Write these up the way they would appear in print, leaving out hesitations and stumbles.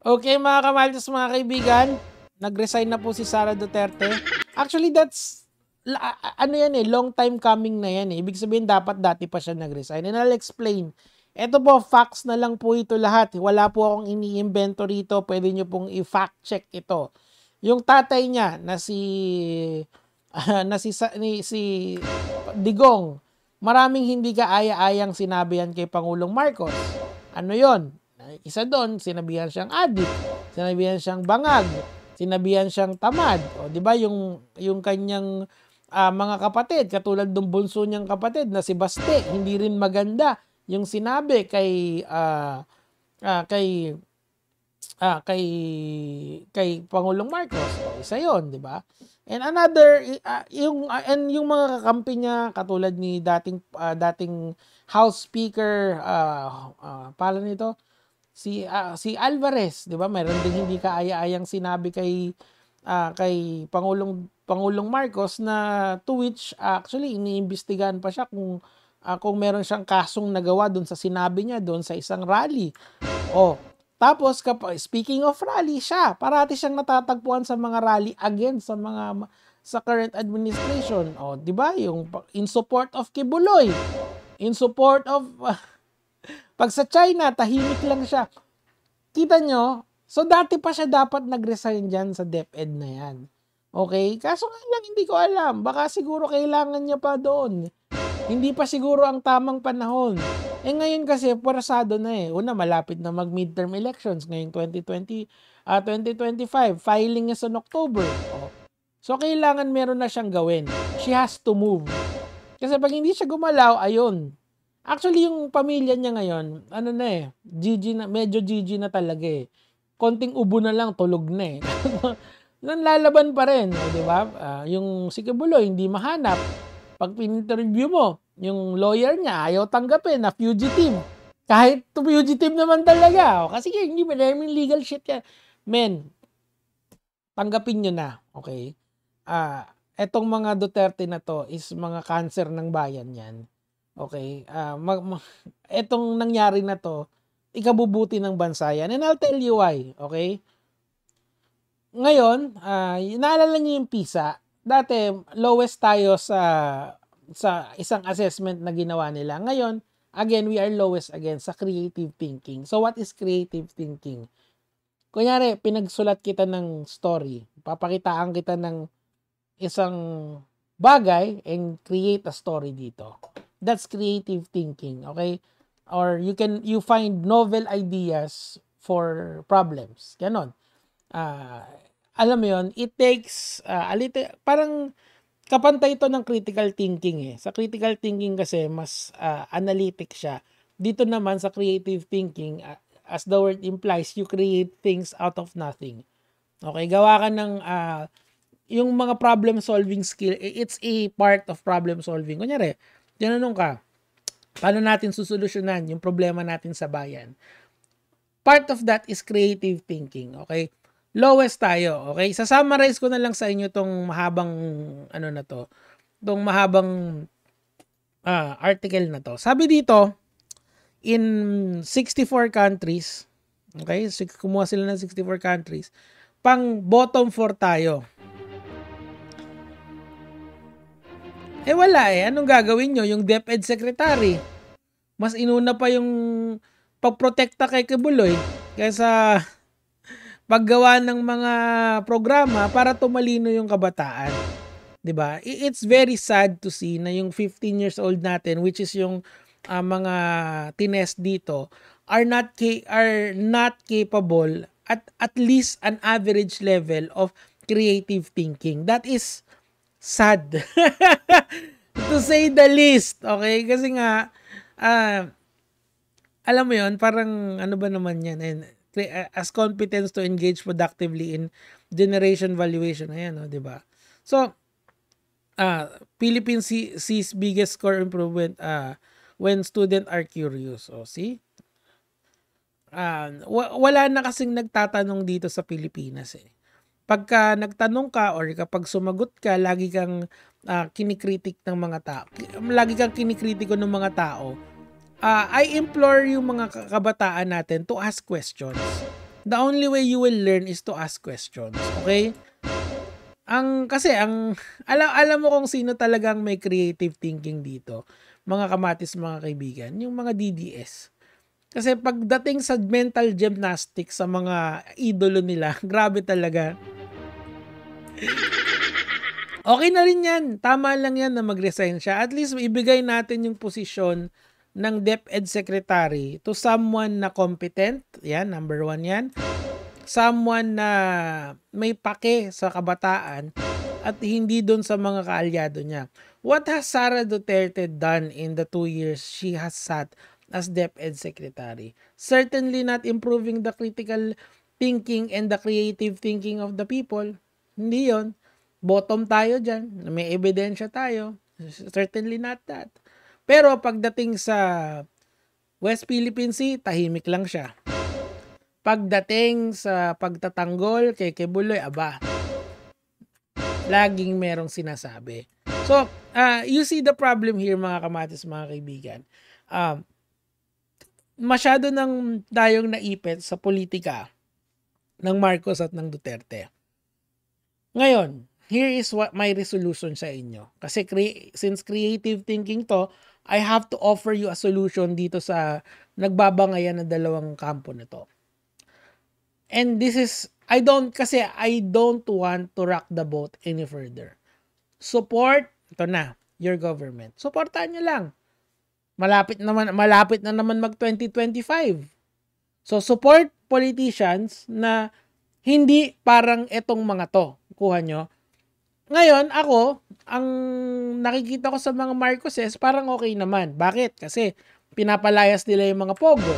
Okay, mga kamaltas, mga kaibigan, nag-resign na po si Sara Duterte. Actually, that's, ano yan eh, long time coming na yan eh. Ibig sabihin, dapat dati pa siya nag-resign. And I'll explain. Ito po, facts na lang po ito lahat. Wala po akong ini-invento rito. Pwede nyo pong i-fact check ito. Yung tatay niya na si si Digong, maraming hindi kaaya-ayang sinabi yan kay Pangulong Marcos. Ano yon? Isa doon, sinabihan siyang adik, sinabihan siyang bangag, sinabihan siyang tamad. O, di ba yung kanyang mga kapatid, katulad ng bunso niyang kapatid na si Baste, hindi rin maganda yung sinabi kay kay kay Pangulong Marcos. Isa 'yon, 'di ba? And another yung mga kakampi niya katulad ni dating House Speaker pala nito si Alvarez, 'di ba? Meron ding hindi kaaya-ayang sinabi kay Pangulong Marcos na to which actually iniimbestigahan pa siya kung meron siyang kasong nagawa doon sa sinabi niya doon sa isang rally. Oh, tapos speaking of rally, siya parati siyang natatagpuan sa mga rally against sa current administration. Oh, 'di ba? Yung in support of Kibuloy, in support of pag sa China, tahimik lang siya. Kita nyo? So, dati pa siya dapat nag-resign dyan sa DepEd na yan. Okay? Kaso nga lang, hindi ko alam. Baka siguro kailangan niya pa doon. Hindi pa siguro ang tamang panahon. Ngayon kasi, pwersado na eh. Una, malapit na mag-midterm elections ngayong 2025. Filing is on October. Oh. So, kailangan meron na siyang gawin. She has to move. Kasi pag hindi siya gumalaw, ayun. Actually, yung pamilya niya ngayon, ano na eh, medyo GG na talaga eh. Konting ubo na lang, tulog na eh. Nanlalaban pa rin, di ba? Yung si Kibuloy, hindi mahanap. Pag pin-interview mo, yung lawyer niya, ayaw tanggapin na fugitive. Kahit fugitive naman talaga. Kasi hindi ba namin legal shit yan. Men, tanggapin nyo na, okay? Etong mga Duterte na to is mga cancer ng bayan yan. Okay? Etong nangyari na to, ikabubuti ng bansa yan. And I'll tell you why. Okay? Ngayon, naalala niyo yung PISA. Dati, lowest tayo sa isang assessment na ginawa nila. Ngayon, again, we are lowest again sa creative thinking. So, what is creative thinking? Kunyari, pinagsulat kita ng story. Papakitaan kita ng isang bagay and create a story dito. That's creative thinking, okay? Or you find novel ideas for problems. Ganon. Alam mo yon, it takes a little, parang kapantay ito ng critical thinking eh. Sa critical thinking kasi mas analytic siya. Dito naman sa creative thinking, as the word implies, you create things out of nothing. Okay, gawa ka ng yung mga problem solving skill, it's a part of problem solving. Kunyari, tinanong ka, paano natin susolusyonan yung problema natin sa bayan? Part of that is creative thinking, okay? Lowest tayo, okay? Sa-summarize ko na lang sa inyo tong mahabang tong mahabang article na to. Sabi dito, in 64 countries, okay? Kumuha sila ng 64 countries, pang bottom 4 tayo. Wala eh. Anong gagawin nyo? Yung DepEd Secretary. Mas inuna pa yung pagprotekta kay Kibuloy kaysa paggawa ng mga programa para tumalino yung kabataan. 'Di ba? It's very sad to see na yung 15 years old natin, which is yung mga tinest dito, are not capable at least an average level of creative thinking. That is sad. To say the least. Okay? Kasi nga, alam mo yon, parang ano ba naman yan? As competence to engage productively in generation valuation. Ayan, no? Diba? So, Philippines sees biggest score improvement when students are curious. O, see? Wala na kasing nagtatanong dito sa Pilipinas eh. Pagka nagtanong ka or kapag sumagot ka, lagi kang kinikritik ng mga tao. Lagi kang kinikritiko ng mga tao. I implore yung mga kabataan natin to ask questions. the only way you will learn is to ask questions. Okay? Alam mo kung sino talagang may creative thinking dito, mga kamatis, mga kaibigan, yung mga DDS. Kasi pagdating sa mental gymnastics sa mga idolo nila, grabe talaga. Okay na rin yan. Tama lang yan na mag-resign siya. At least ibigay natin yung posisyon ng DepEd Secretary to someone na competent. Yan, number 1 yan. Someone na may pake sa kabataan at hindi doon sa mga kaalyado niya. What has Sara Duterte done in the 2 years she has sat as DepEd Secretary? Certainly not improving the critical thinking and the creative thinking of the people. Hindi yon. Bottom tayo dyan. May ebidensya tayo. Certainly not that. Pero pagdating sa West Philippine Sea, tahimik lang siya. Pagdating sa pagtatanggol kay Kibuloy, aba, laging merong sinasabi. So, you see the problem here, mga kamatis, mga kaibigan. Masyado nang tayong naipit sa politika ng Marcos at ng Duterte. Ngayon, here is what my resolution sa inyo. Kasi since creative thinking to, I have to offer you a solution dito sa nagbabangayan na dalawang kampo na to. And this is, I don't want to rock the boat any further. Support, ito na, your government. Supportahan nyo lang. Malapit na naman mag 2025. So support politicians na hindi parang etong mga to. Kuha nyo. Ngayon, ako, ang nakikita ko sa mga Marcoses, parang okay naman. Bakit? Kasi pinapalayas nila yung mga pogo.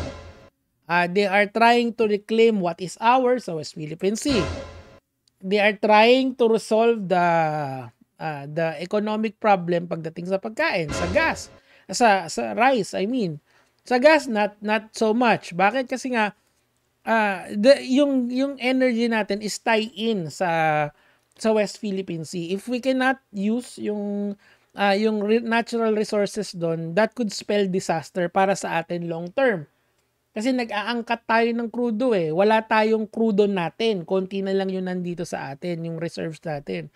They are trying to reclaim what is ours sa West Philippine Sea. They are trying to resolve the economic problem pagdating sa pagkain, sa gas, sa rice, I mean. Sa gas, not so much. Bakit? Kasi nga, yung energy natin is tie-in sa West Philippine Sea. If we cannot use yung natural resources doon, that could spell disaster para sa atin long term. Kasi nag-aangkat tayo ng crudo eh. Wala tayong crudo natin. Konti na lang yun nandito sa atin, yung reserves natin.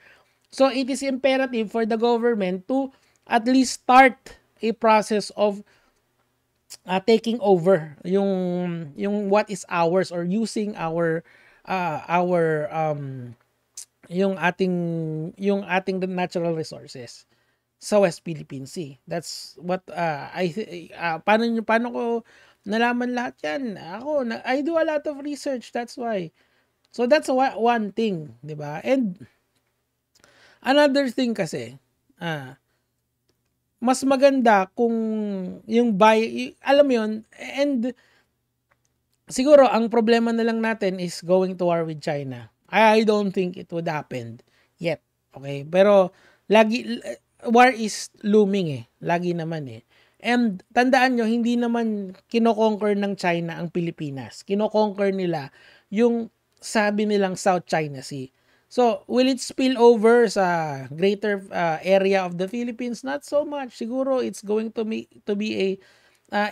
So it is imperative for the government to at least start a process of taking over yung what is ours or using yung ating natural resources sa West Philippine Sea. That's what paano ko nalaman lahat yan? I do a lot of research, that's why. So that's one thing, 'di ba? And another thing kasi, mas maganda kung yung alam mo yun, and siguro ang problema na lang natin is going to war with China. I don't think it would happen yet. Okay? Pero war is looming eh. Lagi naman eh. And tandaan nyo, hindi naman kinoconquer ng China ang Pilipinas. Kinoconquer nila yung sabi nilang South China Sea. So, will it spill over sa greater area of the Philippines? Not so much. Siguro it's going to be a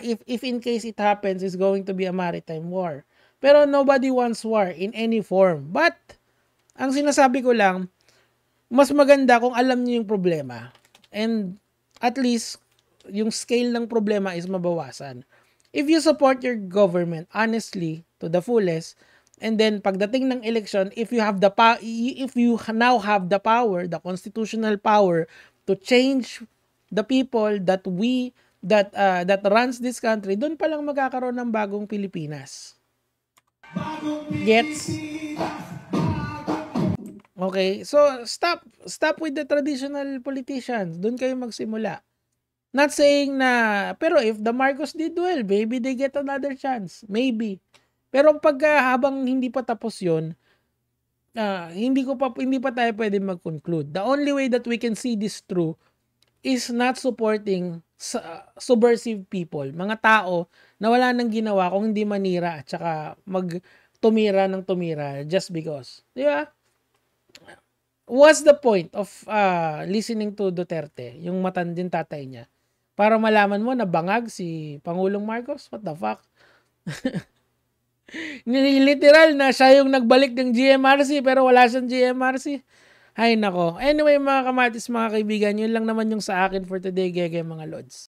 if in case it happens, it's going to be a maritime war. Pero nobody wants war in any form. But ang sinasabi ko lang, mas maganda kung alam niyo yung problema. And at least yung scale ng problema is mabawasan. If you support your government honestly to the fullest, and then pagdating ng election, if you now have the power, the constitutional power to change the people that runs this country, doon pa lang magkakaroon ng bagong Pilipinas. Gets? Okay, so stop with the traditional politicians. Doon kayo magsimula. Not saying na, pero if the Marcos did well, maybe they get another chance. Maybe. Pero habang hindi pa tapos yun, hindi pa tayo pwede mag-conclude. The only way that we can see this through is not supporting subversive people. Mga tao na wala nang ginawa kung hindi manira at saka tumira just because. Di ba? What's the point of listening to Duterte, yung matanding tatay niya? Para malaman mo na bangag si Pangulong Marcos? What the fuck? Literal na siya yung nagbalik ng GMRC pero wala siyang GMRC. Ay nako. Anyway mga kamatis, mga kaibigan, yun lang naman yung sa akin for today, Gege mga lods.